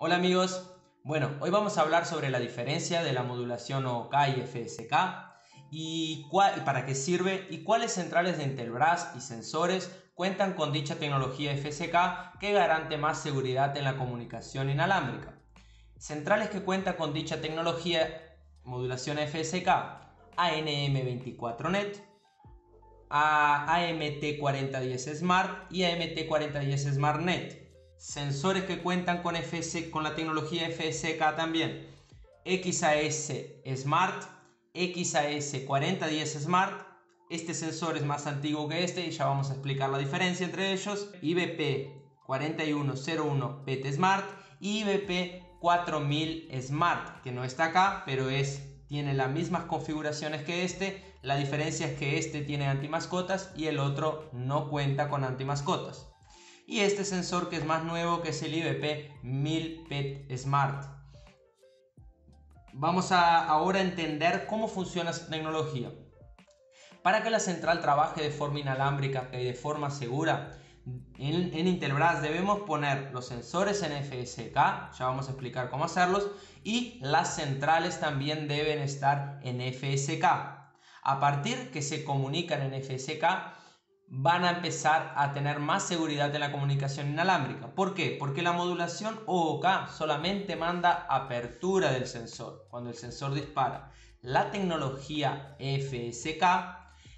Hola amigos, bueno, hoy vamos a hablar sobre la diferencia de la modulación OOK y FSK y para qué sirve y cuáles centrales de Intelbras y sensores cuentan con dicha tecnología FSK que garante más seguridad en la comunicación inalámbrica. Centrales que cuentan con dicha tecnología modulación FSK: ANM24Net, AMT4010 Smart y AMT4010 SmartNet. Sensores que cuentan con la tecnología FSK también: XAS Smart, XAS4010 Smart. Este sensor es más antiguo que este y ya vamos a explicar la diferencia entre ellos. IBP4101 PET Smart y IBP4000 Smart, que no está acá, pero tiene las mismas configuraciones que este. La diferencia es que este tiene antimascotas y el otro no cuenta con antimascotas. Y este sensor que es más nuevo, que es el IBP1000 PET Smart. Vamos a ahora entender cómo funciona esta tecnología. Para que la central trabaje de forma inalámbrica y de forma segura, en Intelbras debemos poner los sensores en FSK, ya vamos a explicar cómo hacerlos, y las centrales también deben estar en FSK. A partir que se comunican en FSK, van a empezar a tener más seguridad en la comunicación inalámbrica. ¿Por qué? Porque la modulación OOK solamente manda apertura del sensor, cuando el sensor dispara. La tecnología FSK,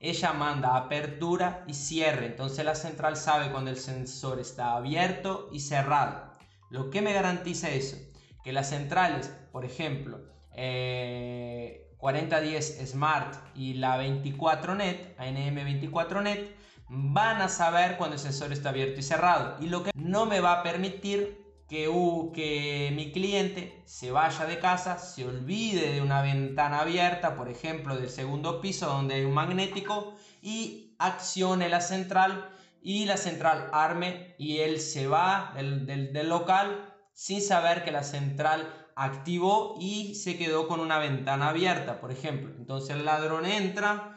ella manda apertura y cierre, entonces la central sabe cuando el sensor está abierto y cerrado. ¿Lo que me garantiza eso? Que las centrales, por ejemplo, 4010 Smart y la 24Net, ANM24Net, van a saber cuando el sensor está abierto y cerrado, y lo que no me va a permitir que mi cliente se vaya de casa, se olvide de una ventana abierta, por ejemplo del segundo piso donde hay un magnético, y accione la central y la central arme y él se va del local sin saber que la central activó y se quedó con una ventana abierta, por ejemplo. Entonces el ladrón entra,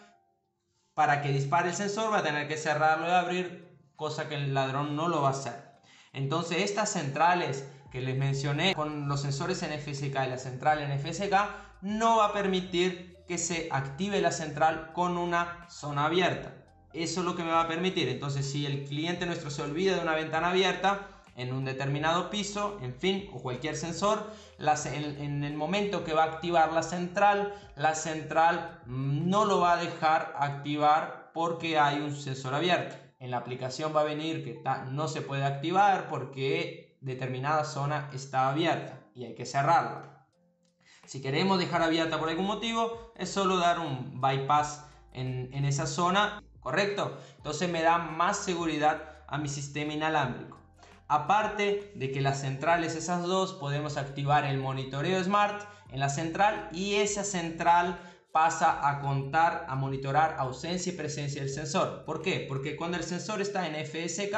para que dispare el sensor va a tener que cerrarlo y abrir, cosa que el ladrón no lo va a hacer. Entonces estas centrales que les mencioné con los sensores en FSK y la central en FSK no va a permitir que se active la central con una zona abierta. Eso es lo que me va a permitir. Entonces si el cliente nuestro se olvida de una ventana abierta en un determinado piso, en fin, o cualquier sensor, en el momento que va a activar la central no lo va a dejar activar porque hay un sensor abierto. En la aplicación va a venir que no se puede activar porque determinada zona está abierta y hay que cerrarla. Si queremos dejar abierta por algún motivo, es solo dar un bypass en esa zona, ¿correcto? Entonces me da más seguridad a mi sistema inalámbrico. Aparte de que las centrales, esas dos, podemos activar el monitoreo Smart en la central y esa central pasa a monitorar ausencia y presencia del sensor. ¿Por qué? Porque cuando el sensor está en FSK,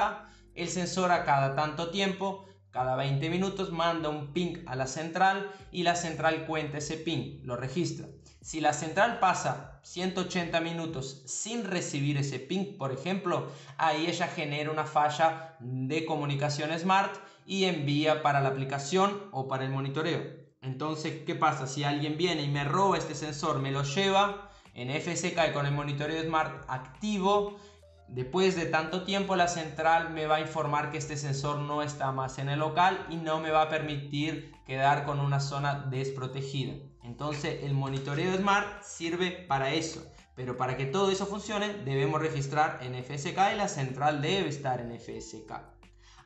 el sensor a cada tanto tiempo, cada 20 minutos, manda un ping a la central y la central cuenta ese ping, lo registra. Si la central pasa 180 minutos sin recibir ese ping, por ejemplo, ahí ella genera una falla de comunicación Smart y envía para la aplicación o para el monitoreo. Entonces, ¿qué pasa? Si alguien viene y me roba este sensor, me lo lleva en FSK y con el monitoreo Smart activo, después de tanto tiempo la central me va a informar que este sensor no está más en el local y no me va a permitir quedar con una zona desprotegida. Entonces el monitoreo Smart sirve para eso, pero para que todo eso funcione debemos registrar en FSK y la central debe estar en FSK.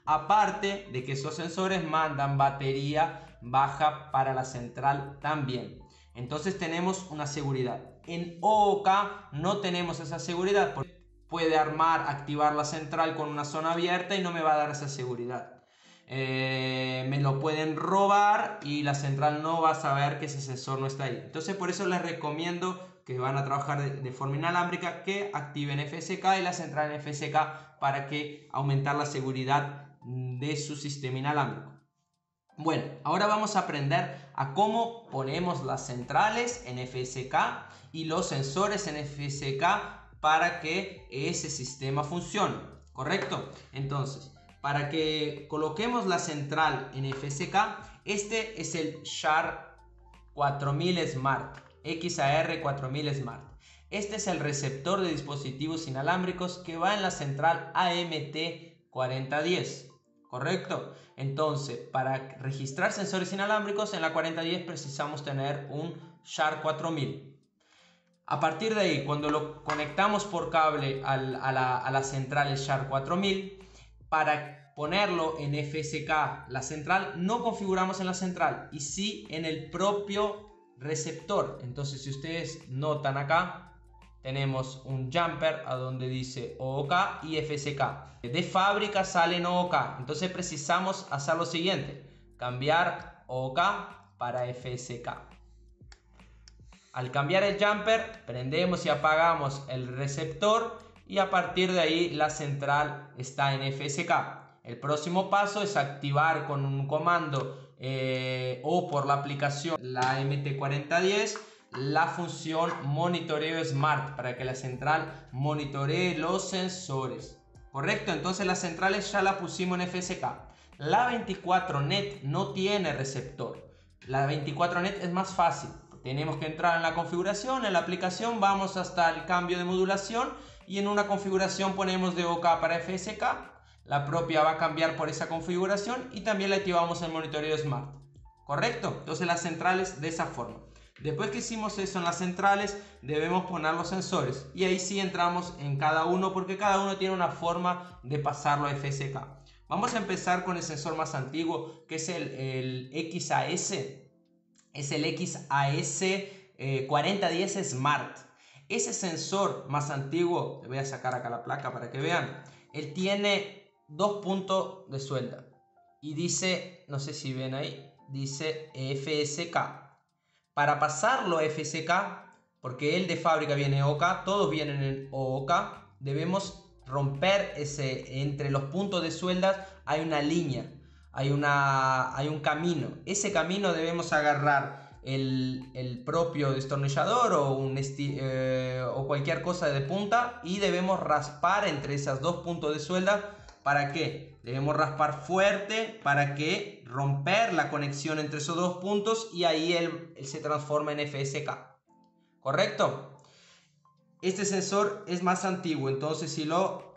Aparte de que esos sensores mandan batería baja para la central también. Entonces tenemos una seguridad. En OOK no tenemos esa seguridad porque puede activar la central con una zona abierta y no me va a dar esa seguridad. Me lo pueden robar y la central no va a saber que ese sensor no está ahí. Entonces por eso les recomiendo que van a trabajar de forma inalámbrica que activen FSK y la central en FSK para que aumentar la seguridad de su sistema inalámbrico. Bueno, ahora vamos a aprender a cómo ponemos las centrales en FSK y los sensores en FSK para que ese sistema funcione, ¿correcto? Entonces, para que coloquemos la central en FSK, este es el SHARC 4000 Smart, XAR 4000 Smart. Este es el receptor de dispositivos inalámbricos que va en la central AMT 4010, ¿correcto? Entonces, para registrar sensores inalámbricos en la 4010 precisamos tener un SHARC 4000. A partir de ahí, cuando lo conectamos por cable a la central SHARC 4000, para ponerlo en FSK la central, no configuramos en la central y sí en el propio receptor. Entonces, si ustedes notan acá, tenemos un jumper a donde dice OOK y FSK. De fábrica sale en OOK. Entonces precisamos hacer lo siguiente: cambiar OOK para FSK. Al cambiar el jumper, prendemos y apagamos el receptor y a partir de ahí la central está en FSK. El próximo paso es activar con un comando o por la aplicación la MT4010 la función monitoreo smart para que la central monitoree los sensores. Correcto, entonces las centrales ya la pusimos en FSK. La 24net no tiene receptor. La 24net es más fácil. Tenemos que entrar en la configuración, en la aplicación, vamos hasta el cambio de modulación y en una configuración ponemos de OK para FSK. La propia va a cambiar por esa configuración y también le activamos el monitoreo smart. Correcto, entonces las centrales de esa forma. Después que hicimos eso en las centrales, debemos poner los sensores y ahí sí entramos en cada uno porque cada uno tiene una forma de pasarlo a FSK. Vamos a empezar con el sensor más antiguo, que es el XAS. Es el XAS 4010 Smart. Ese sensor más antiguo, le voy a sacar acá la placa para que vean, él tiene 2 puntos de suelda y dice, no sé si ven ahí, dice FSK. Para pasarlo a FSK, porque el de fábrica viene OK, todos vienen en OK, debemos romper entre los puntos de sueldas hay una línea, hay un camino. Ese camino debemos agarrar el propio destornillador o cualquier cosa de punta y debemos raspar entre esas 2 puntos de suelda. ¿Para qué? Debemos raspar fuerte para que romper la conexión entre esos 2 puntos y ahí él se transforma en FSK. ¿Correcto? Este sensor es más antiguo, entonces si lo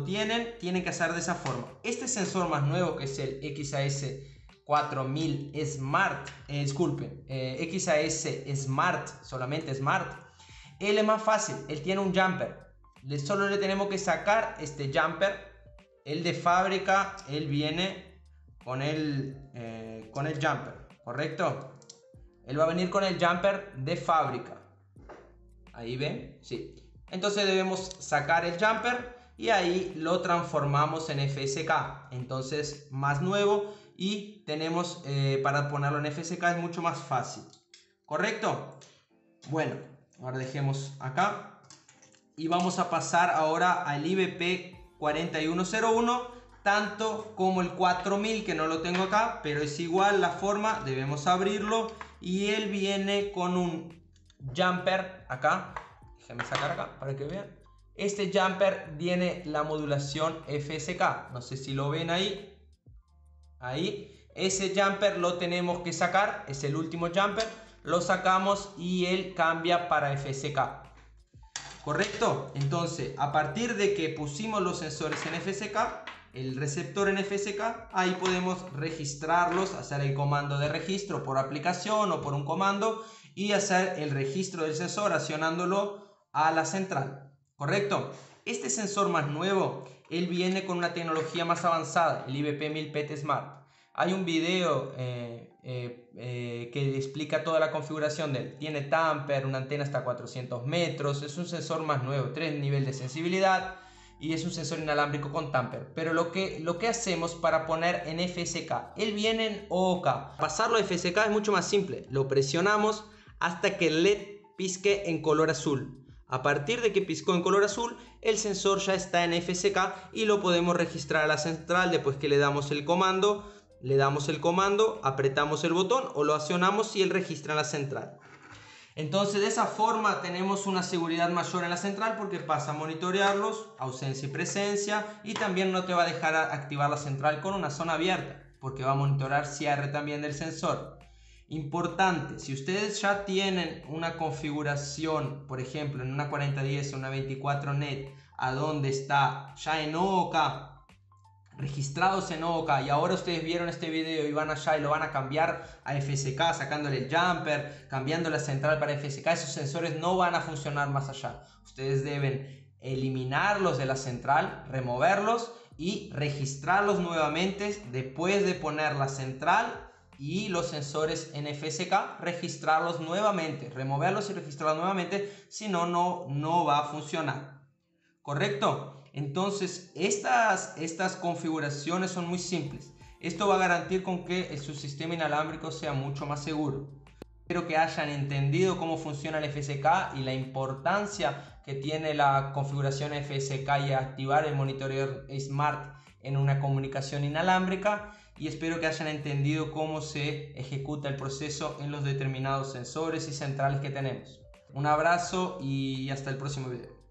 tienen que hacer de esa forma. Este sensor más nuevo, que es el XAS 4000 Smart, XAS Smart, solamente Smart, él es más fácil, él tiene un jumper. Solo le tenemos que sacar este jumper. El de fábrica, él viene con el jumper, ¿correcto? Él va a venir con el jumper de fábrica. Ahí ven, sí. Entonces debemos sacar el jumper y ahí lo transformamos en FSK. Entonces más nuevo y tenemos para ponerlo en FSK es mucho más fácil. ¿Correcto? Bueno, ahora dejemos acá y vamos a pasar ahora al IBP 4101, tanto como el 4000, que no lo tengo acá, pero es igual la forma, debemos abrirlo y él viene con un jumper acá. Déjenme sacar acá para que vean. Este jumper tiene la modulación FSK, no sé si lo ven ahí. Ahí, ese jumper lo tenemos que sacar, es el último jumper, lo sacamos y él cambia para FSK. ¿Correcto? Entonces, a partir de que pusimos los sensores en FSK, el receptor en FSK, ahí podemos registrarlos, hacer el comando de registro por aplicación o por un comando y hacer el registro del sensor accionándolo a la central. ¿Correcto? Este sensor más nuevo, él viene con una tecnología más avanzada, el IBP 1000 PET Smart. Hay un video que explica toda la configuración de él. Tiene tamper, una antena hasta 400 metros, es un sensor más nuevo, 3 niveles de sensibilidad y es un sensor inalámbrico con tamper. Pero lo que hacemos para poner en FSK, él viene en OOK. Pasarlo a FSK es mucho más simple, lo presionamos hasta que el LED pizque en color azul. A partir de que pizcó en color azul, el sensor ya está en FSK y lo podemos registrar a la central después que le damos el comando. Apretamos el botón o lo accionamos y él registra en la central. Entonces de esa forma tenemos una seguridad mayor en la central porque pasa a monitorearlos, ausencia y presencia, y también no te va a dejar activar la central con una zona abierta porque va a monitorear cierre también del sensor. Importante, si ustedes ya tienen una configuración, por ejemplo en una 4010 o una 24net, a donde está ya en OOK, registrados en OOK, y ahora ustedes vieron este video y van allá y lo van a cambiar a FSK, sacándole el jumper, cambiando la central para FSK, esos sensores no van a funcionar más allá. Ustedes deben eliminarlos de la central, removerlos y registrarlos nuevamente después de poner la central y los sensores en FSK, registrarlos nuevamente, removerlos y registrarlos nuevamente, si no, no va a funcionar. ¿Correcto? Entonces, estas configuraciones son muy simples. Esto va a garantir con que su sistema inalámbrico sea mucho más seguro. Espero que hayan entendido cómo funciona el FSK y la importancia que tiene la configuración FSK y activar el monitoreo Smart en una comunicación inalámbrica, y espero que hayan entendido cómo se ejecuta el proceso en los determinados sensores y centrales que tenemos. Un abrazo y hasta el próximo video.